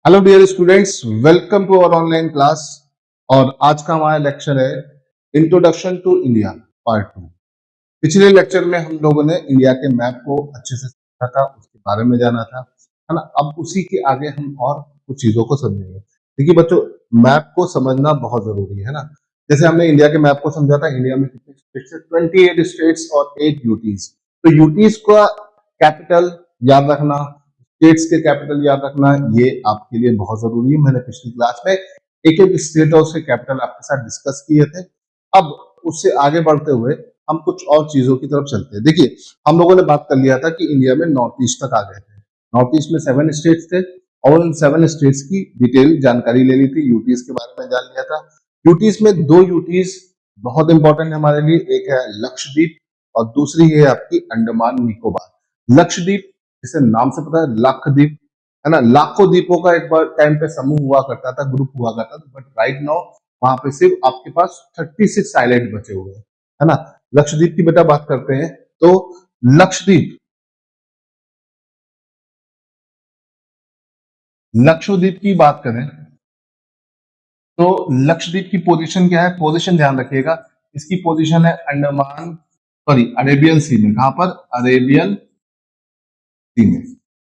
Hello dear students, welcome to our online class. और आज का हमारा लेक्चर है इंट्रोडक्शन टू इंडिया पार्ट 2। पिछले लेक्चर में हम लोगों ने इंडिया के मैप को अच्छे से समझा था, उसके बारे में जाना था, है ना। अब उसी के आगे हम और कुछ चीजों को समझेंगे। देखिए बच्चों, मैप को समझना बहुत जरूरी है ना। जैसे हमने इंडिया के मैप को समझा था, इंडिया में कितने स्टेट्स है? 28 स्टेट्स और 8 यूटीज। तो यूटीज का कैपिटल याद रखना, स्टेट्स के कैपिटल याद रखना, ये आपके लिए बहुत जरूरी है। मैंने पिछली क्लास में एक एक स्टेट और उसके कैपिटल आपके साथ डिस्कस किए थे। अब उससे आगे बढ़ते हुए हम कुछ और चीजों की तरफ चलते हैं। देखिए, हम लोगों ने बात कर लिया था कि इंडिया में नॉर्थ ईस्ट तक आ गए थे। नॉर्थ ईस्ट में 7 स्टेट्स थे और उन 7 स्टेट्स की डिटेल जानकारी लेनी थी। यूटीज के बारे में जान लिया था। यूटीज में दो यूटीज बहुत इंपॉर्टेंट है हमारे लिए। एक है लक्षद्वीप और दूसरी है आपकी अंडमान निकोबार। लक्षद्वीप, जिसे नाम से पता है, लक्षद्वीप, है ना। लाखों द्वीपों का एक बार टाइम पे समूह हुआ करता था, ग्रुप हुआ करता था, बट राइट नाउ वहां पे सिर्फ आपके पास 36 आइलैंड बचे हुए हैं, है ना। लक्षद्वीप की बेटा बात करते हैं तो लक्षद्वीप लक्षद्वीप की बात करें तो लक्षद्वीप की पोजीशन क्या है? पोजीशन ध्यान रखिएगा, इसकी पोजीशन है अंडमान, सॉरी, अरेबियन सी में। कहां पर? अरेबियन सी में।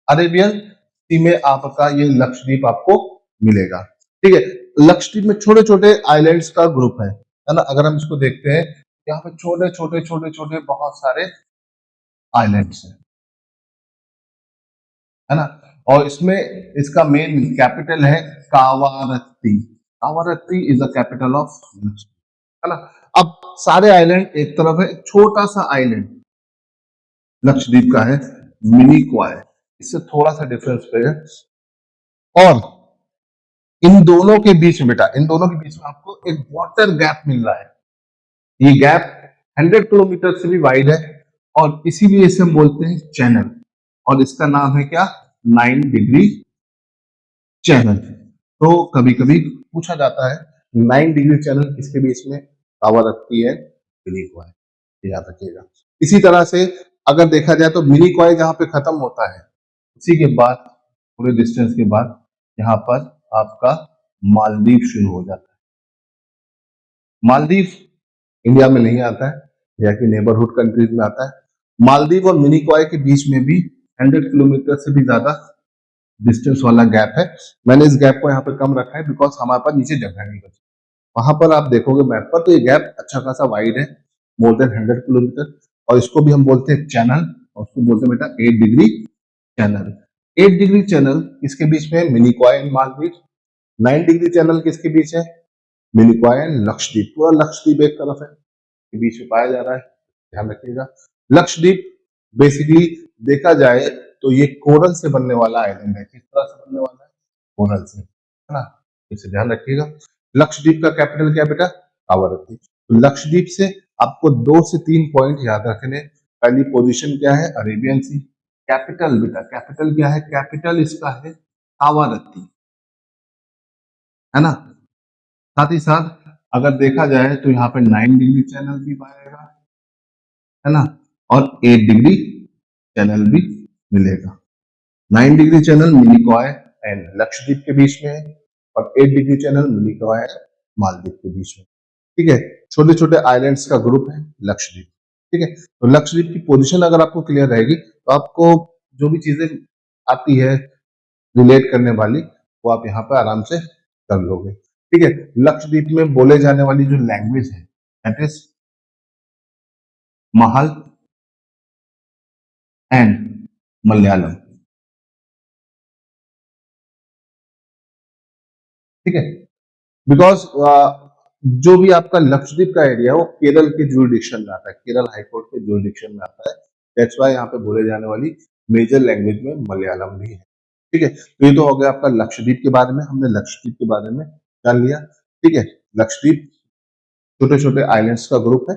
अरेबियन सी में आपका ये लक्षद्वीप आपको मिलेगा। ठीक है। लक्षद्वीप में छोटे छोटे आइलैंड्स का ग्रुप है ना। अगर हम इसको देखते हैं, यहाँ पे छोटे छोटे छोटे छोटे बहुत सारे आइलैंड्स है ना। और इसमें इसका मेन कैपिटल है Kavaratti. Kavaratti is the capital of Lakshadweep, है ना। अब सारे आइलैंड एक तरफ है, छोटा सा आइलैंड लक्षद्वीप का है मिनी क्वाय, इससे थोड़ा सा डिफरेंस पे है। और इन दोनों के बीच में बेटा, इन दोनों के बीच में आपको एक वाटर गैप मिल रहा है। ये गैप 100 किलोमीटर से भी वाइड है और इसीलिए इसे हम बोलते हैं चैनल। और इसका नाम है क्या? 9 डिग्री चैनल। तो कभी कभी पूछा जाता है 9 डिग्री चैनल किसके बीच में पावर रखती है? मिनी क्वाय, याद रखिएगा। इसी तरह से अगर देखा जाए तो मिनी क्वाय जहां पे खत्म होता है, उसी के बाद पूरे डिस्टेंस के बाद यहाँ पर आपका मालदीव शुरू हो जाता है। मालदीव इंडिया में नहीं आता है, इंडिया की नेबरहुड कंट्रीज में आता है। मालदीव और मिनी क्वाय के बीच में भी 100 किलोमीटर से भी ज्यादा डिस्टेंस वाला गैप है। मैंने इस गैप को यहाँ पे कम रखा है बिकॉज हमारे पास नीचे जगह नहीं बची। वहां पर आप देखोगे मैप पर तो ये गैप अच्छा खासा वाइड है, मोर देन 100 किलोमीटर। और इसको भी हम बोलते हैं चैनल, और उसको बोलते हैं बेटा 8 डिग्री चैनल। 8 डिग्री चैनल किसके बीच में है? Mini क्वाय and Maldives. 9 degree channel किसके बीच है? Mini क्वाय and Lakshadweep. पूरा लक्षद्वीप एक तरफ है, के बीच में पाया जा रहा है, ध्यान रखिएगा। लक्षद्वीप बेसिकली देखा जाए तो ये कोरल से बनने वाला आइलैंड है। किस तरह से बनने वाला है? कोरल से, है ना। इसे ध्यान रखिएगा। लक्षद्वीप का कैपिटल क्या है बेटा? कावारत्ती। तो लक्षद्वीप से आपको 2 से 3 पॉइंट याद रखने। पहली पोजीशन क्या है? अरेबियन सी। कैपिटल बेटा, कैपिटल क्या है? कैपिटल इसका है कावारत्ती, है ना। साथ ही साथ अगर देखा जाए तो यहाँ पे 9 डिग्री चैनल भी पाएगा, है ना। और 8 डिग्री चैनल भी मिलेगा। 9 degree channel mini क्वाय and Lakshadweep के बीच में है और 8 डिग्री चैनल मिनी क्वाय मालदीव के बीच में। ठीक है। छोटे छोटे आइलैंड्स का ग्रुप है लक्षद्वीप। ठीक है। तो लक्षद्वीप की पोजीशन अगर आपको क्लियर रहेगी तो आपको जो भी चीजें आती है रिलेट करने वाली, वो आप यहाँ पे आराम से कर लोगे। ठीक है। लक्षद्वीप में बोले जाने वाली जो लैंग्वेज है that is Mahal and Malayalam. ठीक है। बिकॉज जो भी आपका लक्षद्वीप का एरिया है वो केरल के जुरिडिक्शन में आता है, केरल हाईकोर्ट के जुरिडिक्शन में आता है। दैट्स वाई यहाँ पे बोले जाने वाली मेजर लैंग्वेज में मलयालम भी है। ठीक है। तो ये तो हो गया आपका लक्षद्वीप के बारे में, हमने लक्षद्वीप के बारे में जान लिया। ठीक है। लक्षद्वीप छोटे छोटे आइलैंड्स का ग्रुप है।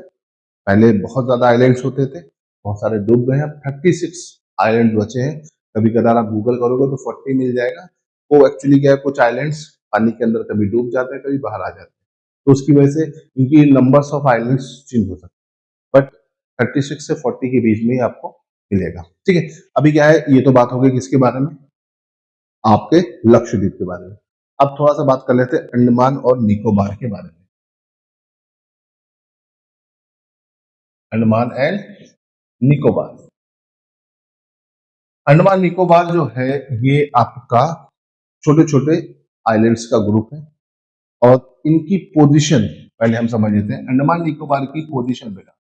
पहले बहुत ज्यादा आइलैंड्स होते थे, बहुत सारे डूब गए हैं, अब 36 आइलैंड बचे हैं। कभी कदार आप गूगल करोगे तो 40 मिल जाएगा। वो एक्चुअली क्या है, कुछ आइलैंड्स पानी के अंदर कभी डूब जाते हैं, कभी बाहर आ जाते हैं, तो उसकी वजह से इनकी नंबर्स ऑफ आइलैंड्स चेंज हो सकते हैं। बट 36 से 40 के बीच में ही आपको मिलेगा। ठीक है। अभी क्या है, ये तो बात हो गई किसके बारे में? आपके लक्षद्वीप के बारे में। अब थोड़ा सा बात कर लेते हैं अंडमान और निकोबार के बारे में। अंडमान एंड निकोबार। अंडमान निकोबार जो है ये आपका छोटे छोटे आइलैंड्स का ग्रुप है और इनकी पोजीशन पहले हम समझ लेते हैं। अंडमान निकोबार की पोजीशन बेटा,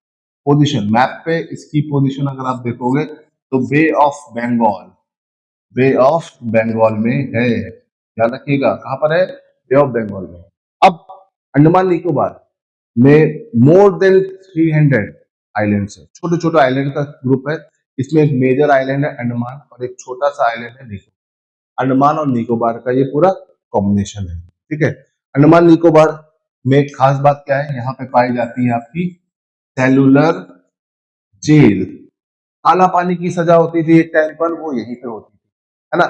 पोजीशन मैप पे इसकी पोजीशन अगर आप देखोगे तो bay of Bengal, bay of Bengal में है। याद रखिएगा कहां पर है, बे ऑफ बंगाल में। अब अंडमान निकोबार में मोर देन 300 आइलैंड्स है, छोटे छोटे आइलैंड का ग्रुप है। इसमें एक मेजर आइलैंड है अंडमान और एक छोटा सा आइलैंड है निकोबार। अंडमान और निकोबार का ये पूरा कॉम्बिनेशन है, ठीक है। अंडमान निकोबार में एक खास बात क्या है, यहाँ पे पाई जाती है आपकी सेलुलर जेल। काला पानी की सजा होती थी एक टाइम पर, वो यहीं पे होती थी, है ना।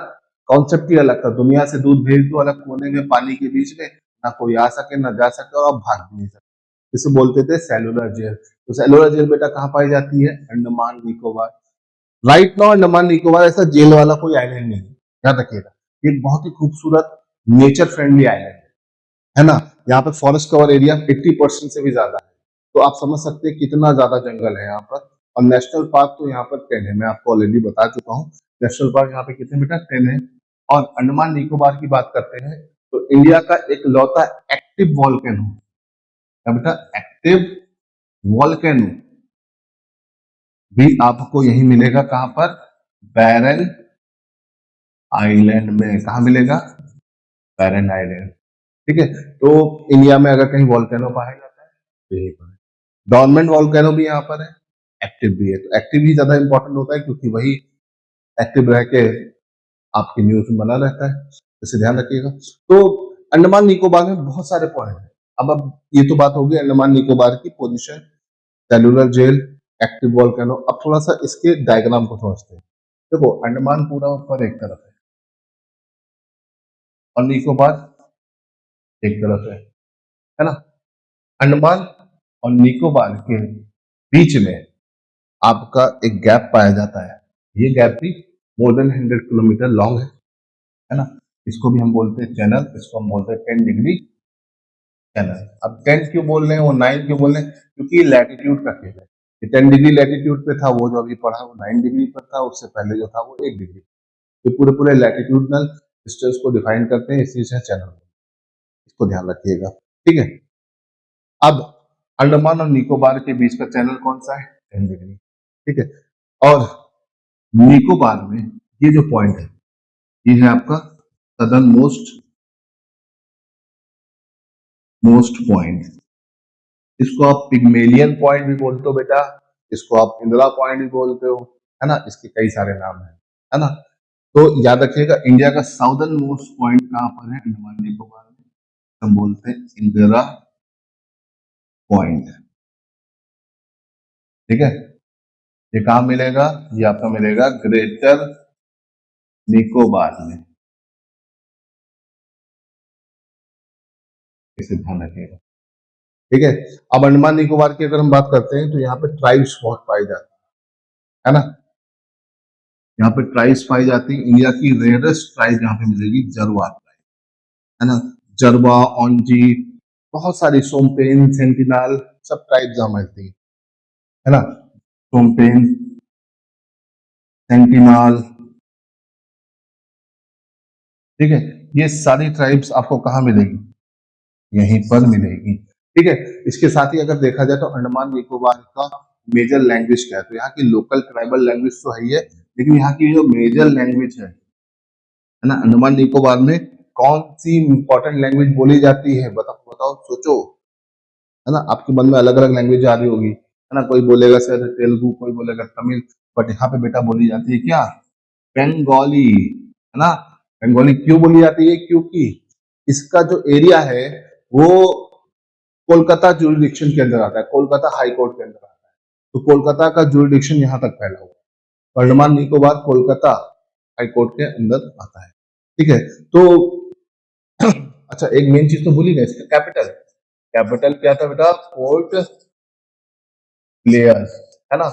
कॉन्सेप्ट ही अलग था, दुनिया से दूध भेज दो अलग कोने में पानी के बीच में, ना कोई आ सके ना जा सके और आप भाग भी नहीं सकते। इसे बोलते थे सेलुलर जेल। तो सेलुलर जेल बेटा कहाँ पाई जाती है, अंडमान निकोबार। राइट नाउ अंडमान निकोबार ऐसा जेल वाला कोई आइलैंड नहीं है, याद रखिएगा। ये एक बहुत ही खूबसूरत नेचर फ्रेंडली आइलैंड है ना। यहाँ पे फॉरेस्ट कवर एरिया 80% से भी ज्यादा है, तो आप समझ सकते हैं कितना ज्यादा जंगल है यहाँ पर। और नेशनल पार्क तो यहाँ पर 10 है, मैं आपको ऑलरेडी बता चुका हूँ। नेशनल पार्क यहाँ पे कितने बेटा, 10 है। और अंडमान निकोबार की बात करते हैं तो इंडिया का एक लौता एक्टिव वॉल्केनो, क्या बेटा, एक्टिव वॉल्केनो भी आपको यही मिलेगा। कहां पर, बैरन आइलैंड में। कहा मिलेगा, बैरन आइलैंड, ठीक है। तो इंडिया में अगर कहीं वॉल्केनो पाया जाता है तो यही पर है। डॉर्मेंट वॉल्केनो भी यहाँ पर है, एक्टिव भी है। तो एक्टिव ही ज्यादा इंपॉर्टेंट होता है क्योंकि वही एक्टिव रह के आपकी न्यूज में बना रहता है, इसे ध्यान रखिएगा। तो अंडमान निकोबार में बहुत सारे पॉइंट है। अब ये तो बात होगी अंडमान निकोबार की position, cellular jail, active volcano. अब थोड़ा सा इसके डायग्राम को समझते हैं। देखो अंडमान पूरा ऊपर एक तरफ है और निकोबार एक तरफ है ना। अंडमान और निकोबार के बीच में आपका एक गैप पाया जाता है। ये गैप भी मोर देन 100 किलोमीटर लॉन्ग है ना। इसको भी हम बोलते हैं चैनल, इसको हम बोलते हैं 10 डिग्री चैनल। अब 10 क्यों बोल रहे हैं, वो 9 क्यों बोल रहे हैं, क्योंकि लैटिट्यूड का खेल है। ये 10 डिग्री लैटिट्यूड पे था, वो जो अभी पढ़ा वो 9 डिग्री पर था, उससे पहले जो था वो 1 डिग्री। ये पूरे पूरे लैटिट्यूडनल डिस्टेंस को डिफाइन करते हैं, इसी से चैनल, इसको ध्यान रखिएगा, ठीक है। अब अंडमान और निकोबार के बीच का चैनल कौन सा है, 10 डिग्री, ठीक है। और निकोबार में ये जो पॉइंट है ये है आपका सदर्न मोस्ट पॉइंट। इसको आप पिग्मेलियन पॉइंट भी बोलते हो बेटा, इसको आप इंदिरा पॉइंट भी बोलते हो, है ना। इसके कई सारे नाम है ना। तो याद रखिएगा इंडिया का साउदर्न मोस्ट पॉइंट कहां पर है, अंडमान निकोबार में। हम बोलते हैं इंदिरा पॉइंट, ठीक है। ये कहां मिलेगा, ये आपका मिलेगा ग्रेटर निकोबार में, इसे ध्यान रखिएगा, ठीक है। अब अंडमान निकोबार की अगर हम बात करते हैं तो यहाँ पे ट्राइब्स बहुत पाई जाती है ना। यहाँ पे ट्राइब्स पाई जाती है। इंडिया की रेयरेस्ट ट्राइब यहाँ पे मिलेगी जरवा ट्राइब, है ना। जरवा, ओंजी, बहुत सारी, सोमपेन, सेंटिनल, सब ट्राइब्स यहाँ मिलती है ना। सोमपेन, सेंटिनल, ठीक है। ये सारी ट्राइब्स आपको कहाँ मिलेगी, यहीं पर मिलेगी, ठीक है। इसके साथ ही अगर देखा जाए तो अंडमान निकोबार का मेजर लैंग्वेज क्या है, तो यहाँ की लोकल ट्राइबल लैंग्वेज तो है ही है, लेकिन यहाँ की जो मेजर लैंग्वेज है ना, अंडमान निकोबार में कौन सी इंपॉर्टेंट लैंग्वेज बोली जाती है, बताओ बताओ सोचो, है ना। आपके मन में अलग अलग लैंग्वेज आ रही होगी, है ना। कोई बोलेगा सर तेलुगु, कोई बोलेगा तमिल, बट यहाँ पे बेटा बोली जाती है क्या, बंगाली, है ना। बंगाली क्यों बोली जाती है, क्योंकि इसका जो एरिया है वो कोलकाता जुरिडिक्शन के अंदर आता है, कोलकाता हाई कोर्ट के अंदर आता है। तो कोलकाता का जुरिडिक्शन यहाँ तक फैला हुआ है। अंडमान निकोबार कोलकाता हाई कोर्ट के अंदर आता है, ठीक है। तो अच्छा एक मेन चीज तो भूल ही गए, इसका कैपिटल, कैपिटल क्या था बेटा, पोर्ट ब्लेयर, है ना।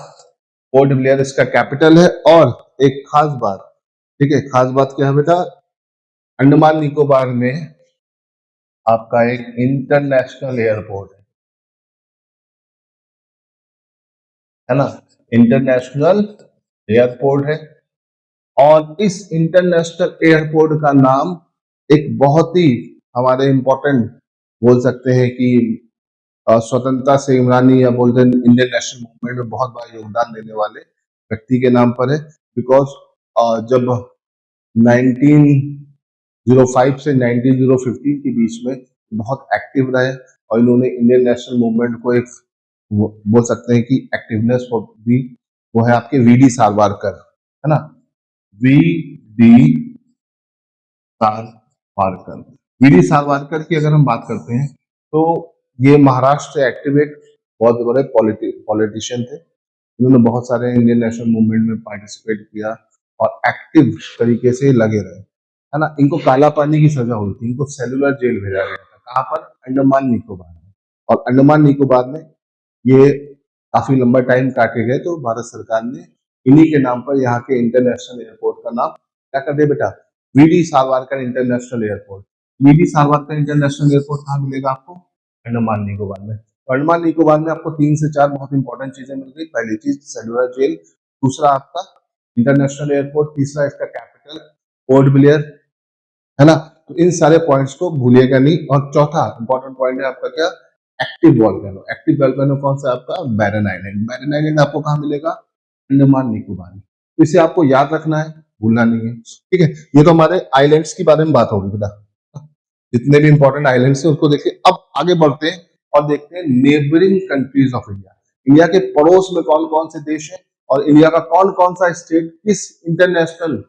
पोर्ट ब्लेयर इसका कैपिटल है। और एक खास बात, ठीक है, खास बात क्या है बेटा, अंडमान निकोबार में आपका एक इंटरनेशनल एयरपोर्ट है ना, इंटरनेशनल एयरपोर्ट है। और इस इंटरनेशनल एयरपोर्ट का नाम एक बहुत ही हमारे इंपॉर्टेंट बोल सकते हैं कि स्वतंत्रता सेनानी या बोलते हैं इंडियन नेशनल मूवमेंट में बहुत बड़ा योगदान देने वाले व्यक्ति के नाम पर है। बिकॉज जब 1905 से 1915 के बीच में बहुत एक्टिव रहे और इन्होंने इंडियन नेशनल मूवमेंट को एक बोल सकते हैं कि एक्टिवनेस दी। वो है आपके वीडी सावरकर, है ना, V D Savarkar. VD Savarkar की अगर हम बात करते हैं तो ये महाराष्ट्र से एक्टिव एक बहुत बड़े पॉलिटिशियन थे। इन्होंने बहुत सारे इंडियन नेशनल मूवमेंट में पार्टिसिपेट किया और एक्टिव तरीके से लगे रहे, है ना। इनको काला पानी की सजा हुई थी, इनको सेलुलर जेल भेजा गया था। कहाँ पर? अंडमान निकोबार में। और अंडमान निकोबार में ये काफी लंबा टाइम काटे गए, तो भारत सरकार ने इन्हीं के नाम पर यहाँ के इंटरनेशनल एयरपोर्ट का नाम क्या कर दिया बेटा? VD Savarkar international airport. VD Savarkar international airport कहाँ मिलेगा आपको? अंडमान निकोबार में। तो अंडमान निकोबार में आपको 3 से 4 बहुत इंपॉर्टेंट चीजें मिल गई। पहली चीज सेलुलर जेल, दूसरा आपका इंटरनेशनल एयरपोर्ट, तीसरा इसका कैपिटल पोर्ट ब्लेयर, है ना। तो इन सारे पॉइंट्स को भूलिएगा नहीं। और चौथा इंपॉर्टेंट पॉइंट है आपका क्या? Active volcano. एक्टिव वॉल्केनो कौन सा? आपका बैरन आइलैंड। बैरन आइलैंड आपको कहाँ मिलेगा? अंडमान निकोबार में। तो इसे आपको याद रखना है, भूलना नहीं है, ठीक है। ये तो हमारे आइलैंड्स की बारे में बात होगी बेटा, जितने भी इंपॉर्टेंट आइलैंड्स हैं उसको देखिए। अब आगे बढ़ते हैं और देखते हैं neighbouring countries of India. India के पड़ोस में कौन कौन से देश हैं और इंडिया का कौन कौन सा स्टेट किस इंटरनेशनल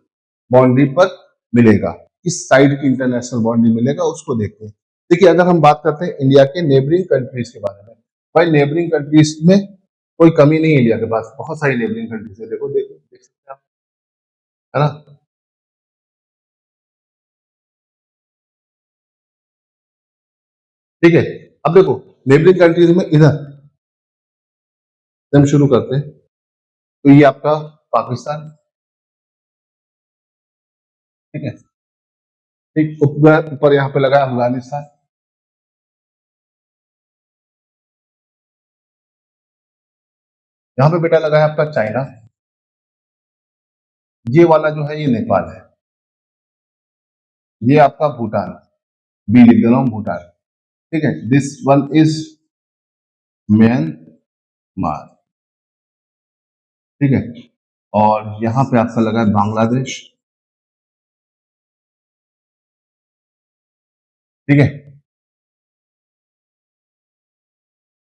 बाउंड्री पर मिलेगा, किस साइड की इंटरनेशनल बाउंड्री मिलेगा, उसको देखते हैं। देखिए, अगर हम बात करते हैं इंडिया के नेबरिंग कंट्रीज के बारे में, भाई नेबरिंग कंट्रीज में कोई कमी नहीं है। इंडिया के पास बहुत सारी नेबरिंग कंट्रीज है। देखो देखो देख सकते हैं आप, है ना। ठीक है, अब देखो नेबरिंग कंट्रीज में इधर से हम शुरू करते हैं। तो ये आपका पाकिस्तान, ठीक है। ठीक ऊपर यहाँ पे लगा अफगानिस्तान, यहाँ पे बेटा लगा है आपका चाइना। ये वाला जो है ये नेपाल है। ये आपका भूटान, बी लिख दे रहा हूं, भूटान, ठीक है। दिस वन इज म्यांमार, ठीक है। और यहाँ पे आपका लगा है बांग्लादेश, ठीक है।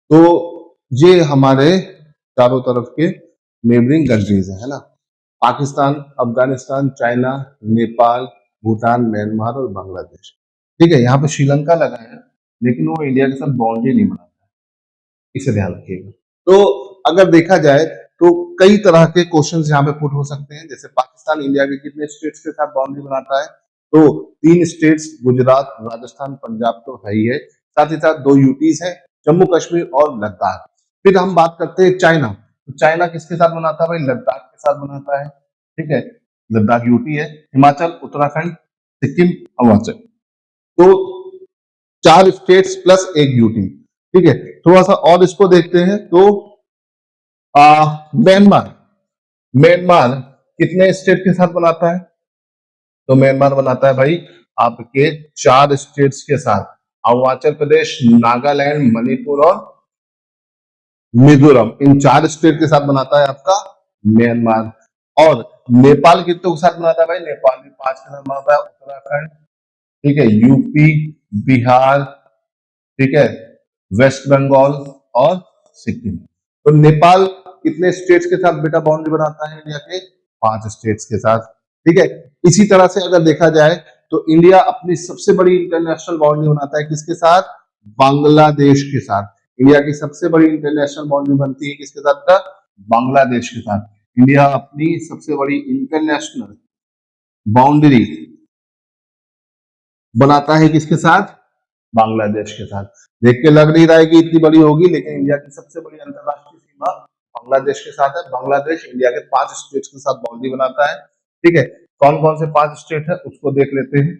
तो ये हमारे चारों तरफ के नेबरिंग कंट्रीज है ना। पाकिस्तान, अफगानिस्तान, चाइना, नेपाल, भूटान, म्यांमार और बांग्लादेश, ठीक है। यहाँ पे श्रीलंका लगा है लेकिन वो इंडिया के साथ बाउंड्री नहीं बनाता, इसे ध्यान रखिएगा। तो अगर देखा जाए तो कई तरह के क्वेश्चंस यहाँ पे पुट हो सकते हैं। जैसे पाकिस्तान इंडिया के कितने स्टेट्स के साथ बाउंड्री बनाता है? तो 3 स्टेट्स, गुजरात, राजस्थान, पंजाब तो है ही है। साथ ही साथ 2 यूटीज है, जम्मू कश्मीर और लद्दाख। फिर हम बात करते हैं चाइना। तो चाइना किसके साथ बनाता है भाई? लद्दाख के साथ बनाता है, ठीक है। लद्दाख यूटी है। हिमाचल, उत्तराखंड, सिक्किम, अरुणाचल, तो 4 स्टेट्स प्लस एक यूटी, ठीक है। थोड़ा सा और इसको देखते हैं तो म्यांमार, म्यांमार कितने स्टेट के साथ बनाता है? तो म्यांमार बनाता है भाई आपके 4 स्टेट्स के साथ, अरुणाचल प्रदेश, नागालैंड, मणिपुर और मिजोरम। इन 4 स्टेट के साथ बनाता है आपका म्यांमार। और नेपाल कितनों के साथ बनाता है भाई? नेपाल भी 5 के साथ बनाता है। उत्तराखंड, ठीक है, यूपी, बिहार, ठीक है, वेस्ट बंगाल और सिक्किम। तो नेपाल कितने स्टेट्स के साथ बेटा बाउंड्री बनाता है इंडिया के? 5 स्टेट्स के साथ, ठीक है। इसी तरह से अगर देखा जाए तो इंडिया अपनी सबसे बड़ी इंटरनेशनल बाउंड्री बनाता है किसके साथ? बांग्लादेश के साथ। इंडिया की सबसे बड़ी इंटरनेशनल बाउंड्री बनती है किसके साथ का? बांग्लादेश के साथ। इंडिया अपनी सबसे बड़ी इंटरनेशनल बाउंड्री बनाता है किसके साथ? बांग्लादेश के साथ। देख के लग नहीं रहा है कि इतनी बड़ी होगी, लेकिन इंडिया की सबसे बड़ी अंतरराष्ट्रीय सीमा बांग्लादेश के साथ है। बांग्लादेश इंडिया के 5 स्टेट्स के साथ बाउंड्री बनाता है, ठीक है। कौन कौन से 5 स्टेट है उसको देख लेते हैं।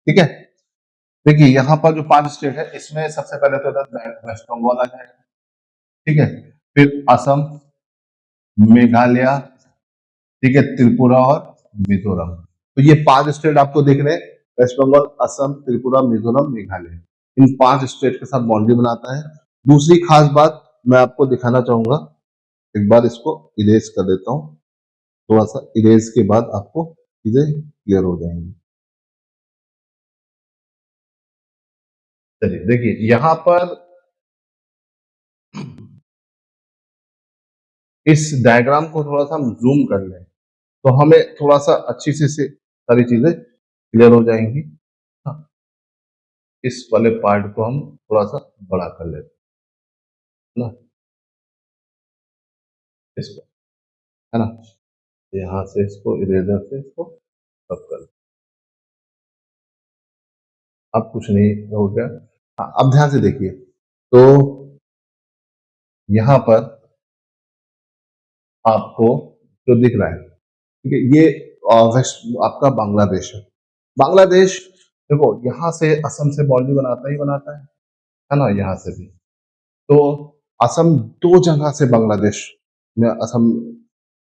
ठीक है। देखिए यहाँ पर जो 5 स्टेट है इसमें सबसे पहले तो वेस्ट बंगाल आ जाएगा, ठीक है, फिर असम, मेघालय, ठीक है, त्रिपुरा और मिजोरम। तो ये 5 स्टेट आपको दिख रहे हैं, वेस्ट बंगाल, असम, त्रिपुरा, मिजोरम, मेघालय। इन 5 स्टेट के साथ बाउंड्री बनाता है। दूसरी खास बात मैं आपको दिखाना चाहूंगा, एक बार इसको इरेज कर देता हूं, थोड़ा सा इरेज के बाद आपको चीजें क्लियर हो जाएंगी। चलिए देखिए यहां पर इस डायग्राम को थोड़ा सा हम जूम कर लें तो हमें थोड़ा सा अच्छी से सारी चीजें क्लियर हो जाएंगी। हाँ, इस वाले पार्ट को हम थोड़ा सा बड़ा कर लेते हैं ना, इसको, है ना, यहाँ से इसको इरेजर से इसको सब कर, अब कुछ नहीं हो गया। हाँ, अब ध्यान से देखिए तो यहाँ पर आपको जो दिख रहा है, ठीक है, ये वेस्ट आपका बांग्लादेश है। बांग्लादेश देखो यहाँ से असम से बाउंड्री बनाता ही बनाता है ना, यहाँ से भी। तो असम 2 जगह से बांग्लादेश में असम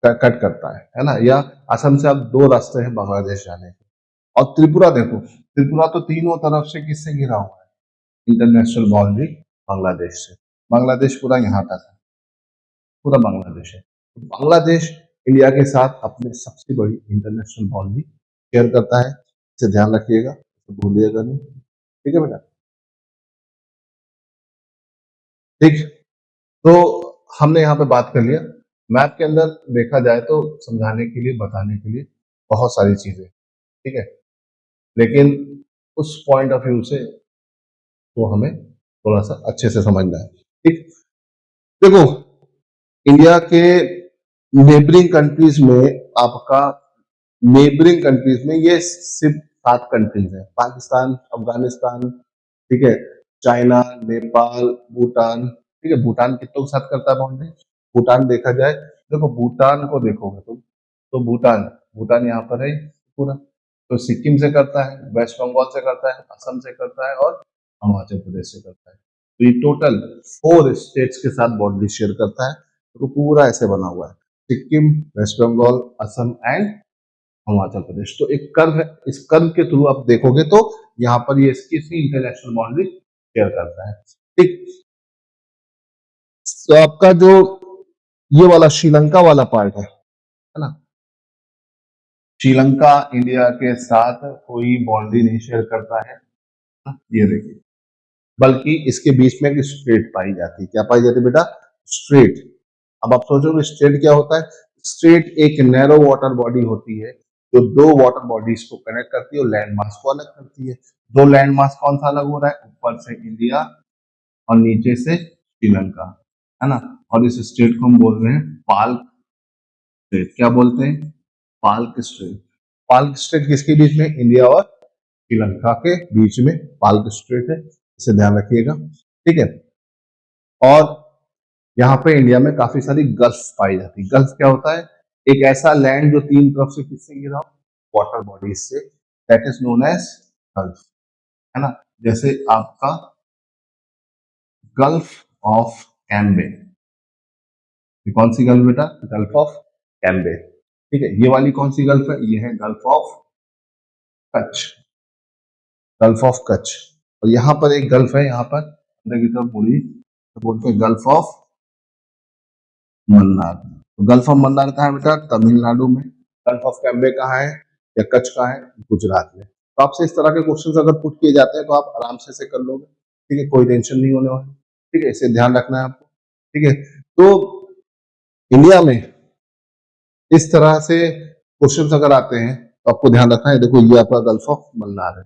कट करता है ना, या असम से अब 2 रास्ते हैं बांग्लादेश जाने के। और त्रिपुरा देखो, त्रिपुरा तो तीनों तरफ से किससे घिरा हुआ है, इंटरनेशनल बाउंड्री बांग्लादेश से। बांग्लादेश पूरा यहाँ तक है, पूरा बांग्लादेश है। तो बांग्लादेश इंडिया के साथ अपने सबसे बड़ी इंटरनेशनल बाउंड्री शेयर करता है, इसे ध्यान रखिएगा, तो भूलिएगा नहीं, ठीक है बेटा। ठीक, तो हमने यहाँ पे बात कर लिया। मैप के अंदर देखा जाए तो समझाने के लिए, बताने के लिए बहुत सारी चीजें, ठीक है, लेकिन उस पॉइंट ऑफ व्यू से वो हमें थोड़ा सा अच्छे से समझना है। ठीक, देखो इंडिया के नेबरिंग कंट्रीज में, आपका नेबरिंग कंट्रीज में ये सिर्फ 7 कंट्रीज है, पाकिस्तान, अफगानिस्तान, ठीक है, चाइना, नेपाल, भूटान, ठीक है। भूटान कितनों के साथ करता है बाउंड्री, भूटान देखा जाए, देखो भूटान को देखोगे तुम तो भूटान, भूटान यहाँ पर है पूरा, तो सिक्किम से करता है, वेस्ट बंगाल से करता है, असम से करता है और अरुणाचल प्रदेश से करता है। तो ये टोटल 4 स्टेट्स के साथ बाउंड्री शेयर करता है। तो पूरा ऐसे बना हुआ है, सिक्किम, वेस्ट बंगाल, असम एंड अरुणाचल प्रदेश। तो एक कर्व है, इस कर्व के थ्रू आप देखोगे तो यहाँ पर ये इसकी इंटरनेशनल बाउंड्री शेयर करता है। ठीक, तो आपका जो ये वाला श्रीलंका वाला पार्ट है ना, श्रीलंका इंडिया के साथ कोई बाउंड्री नहीं शेयर करता है ना, ये देखिए, बल्कि इसके बीच में एक स्ट्रेट पाई जाती है। क्या पाई जाती है बेटा, स्ट्रेट। अब आप सोचोगे स्ट्रेट क्या होता है, स्ट्रेट एक नैरो वाटर बॉडी होती है जो 2 वाटर बॉडीज को कनेक्ट करती है और लैंड मास को अलग करती है। 2 लैंड मास कौन सा अलग हो रहा है, ऊपर से इंडिया और नीचे से श्रीलंका, है ना। और इस स्ट्रेट को हम बोल रहे हैं पाल्क स्ट्रेट। क्या बोलते हैं, पाल्क स्ट्रेट। पाल्क स्ट्रेट किसके बीच में, इंडिया और श्रीलंका के बीच में पाल्क स्ट्रेट है, इसे ध्यान रखिएगा, ठीक है। और यहाँ पे इंडिया में काफी सारी गल्फ पाई जाती है। गल्फ क्या होता है, एक ऐसा लैंड जो 3 तरफ से किससे घिरा हो, वाटर बॉडीज से, that is known as gulf, है ना। जैसे आपका गल्फ ऑफ कैम्बे, ये कौन सी गल्फ बेटा, गल्फ ऑफ कैम्बे, ठीक है। ये वाली कौन सी गल्फ है, ये है gulf of Kutch, gulf of Kutch. और यहाँ पर एक गल्फ है, यहाँ पर अंदर की तरफ मुड़ी, तो बोलते हैं गल्फ ऑफ मन्नार। तो गल्फ ऑफ मन्नार कहाँ है बेटा, तमिलनाडु में। गल्फ ऑफ कैम्बे कहाँ है या कच्छ कहाँ है, गुजरात में। तो आपसे इस तरह के क्वेश्चंस अगर पुट किए जाते हैं तो आप आराम से कर लोगे, ठीक है, कोई टेंशन नहीं होने वाली, ठीक है, इसे ध्यान रखना है आपको, ठीक है। तो इंडिया में इस तरह से क्वेश्चंस अगर आते हैं तो आपको ध्यान रखना है, देखो ये आपका गल्फ ऑफ मन्नार है,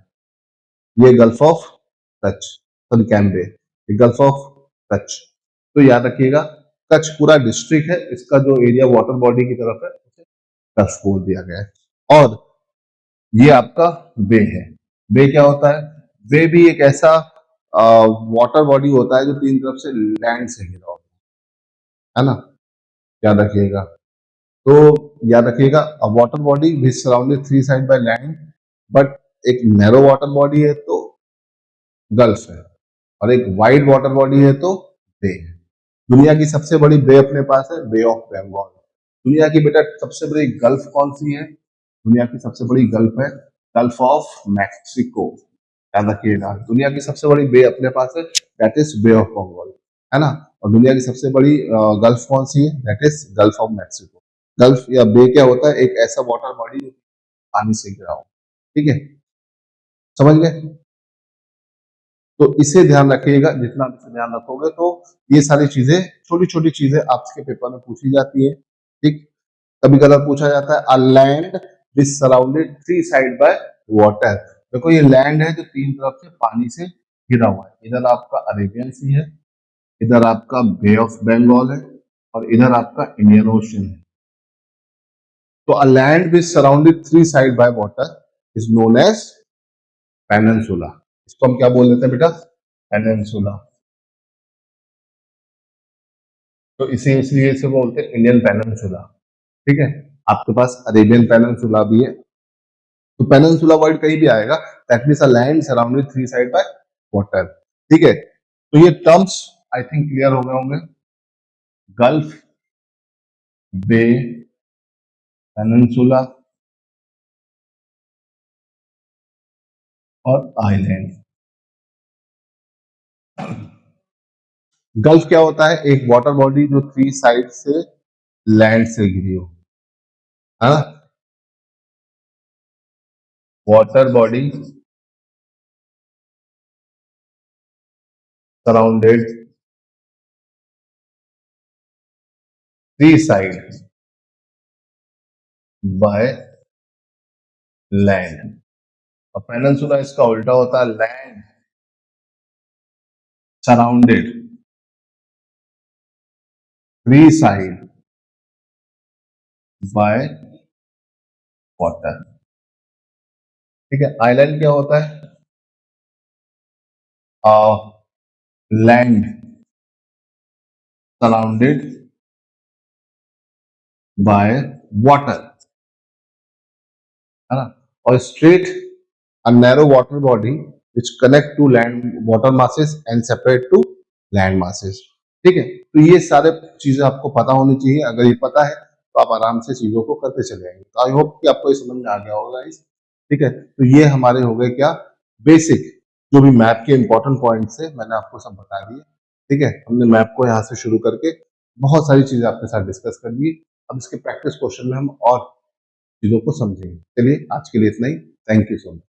ये gulf of Kutch, sorry Cambay, ये गल्फ ऑफ कच्छ। तो याद रखिएगा कच्छ पूरा डिस्ट्रिक्ट है, इसका जो एरिया वाटर बॉडी की तरफ है उसे कच्छ बोल दिया गया है। और ये आपका बे है। बे क्या होता है, बे भी एक ऐसा वाटर बॉडी होता है जो 3 तरफ से लैंड से घिरा होता है ना, याद रखिएगा। तो याद रखिएगा, वाटर बॉडी भी surrounded 3 side by land, but एक नैरो वाटर बॉडी है तो गल्फ है, और एक वाइड वाटर बॉडी है तो बे है। दुनिया की सबसे बड़ी बे अपने पास है बे ऑफ बंगाल। दुनिया की बेटा सबसे बड़ी गल्फ कौन सी है? दुनिया की सबसे बड़ी गल्फ है गल्फ ऑफ मैक्सिको। याद रखिएगा, दुनिया की सबसे बड़ी बे अपने पास है, that is bay of Bengal, है ना। और दुनिया की सबसे बड़ी गल्फ कौन सी है? That is gulf of Mexico. Gulf या बे क्या होता है? एक ऐसा वाटर बॉडी जो पानी से घिरा हो। ठीक है, समझ गए? तो इसे ध्यान रखिएगा, जितना आप इसे ध्यान रखोगे तो ये सारी चीजें, छोटी छोटी चीजें आपके पेपर में पूछी जाती है। ठीक, कभी कभार पूछा जाता है a land is surrounded three side by water. देखो ये लैंड है जो तीन तरफ से पानी से घिरा हुआ है। इधर आपका अरेबियन सी है, इधर आपका बे ऑफ बंगाल है, और इधर आपका इंडियन ओशन है। तो a land which surrounded three side by water is known as peninsula. इसको हम क्या बोल देते हैं बेटा? पेनिनसुला। तो इसे इसलिए इसे बोलते हैं इंडियन पेनिनसुला। ठीक है, आपके पास अरेबियन पेनिनसुला भी है। तो पेनिनसुला वर्ड कहीं भी आएगा, that means a land surrounded three side by water. ठीक है, तो ये टर्म्स आई थिंक क्लियर हो गए होंगे। गल्फ, बे, पेनिनसुला और आइलैंड। गल्फ क्या होता है? एक वाटर बॉडी जो थ्री साइड से लैंड से घिरी हो, हाँ, water body surrounded three side by land. और पेनिनसुला इसका उल्टा होता है, land surrounded three side by water. ठीक है, आइलैंड क्या होता है? लैंड सराउंडेड बाय वाटर, है ना। और strait a narrow water body which connect two land water masses and separate two land masses. ठीक है, तो ये सारे चीजें आपको पता होनी चाहिए। अगर ये पता है तो आप आराम से चीजों को करते चले जाएंगे। तो आई होप कि आपको ये समझ में आ गया होगा guys। ठीक है, तो ये हमारे हो गए क्या, बेसिक जो भी मैप के इंपॉर्टेंट पॉइंट्स है मैंने आपको सब बता दिए। ठीक है, हमने मैप को यहाँ से शुरू करके बहुत सारी चीजें आपके साथ डिस्कस कर दी। अब इसके प्रैक्टिस क्वेश्चन में हम और चीजों को समझेंगे। चलिए आज के लिए इतना ही। Thank you so much.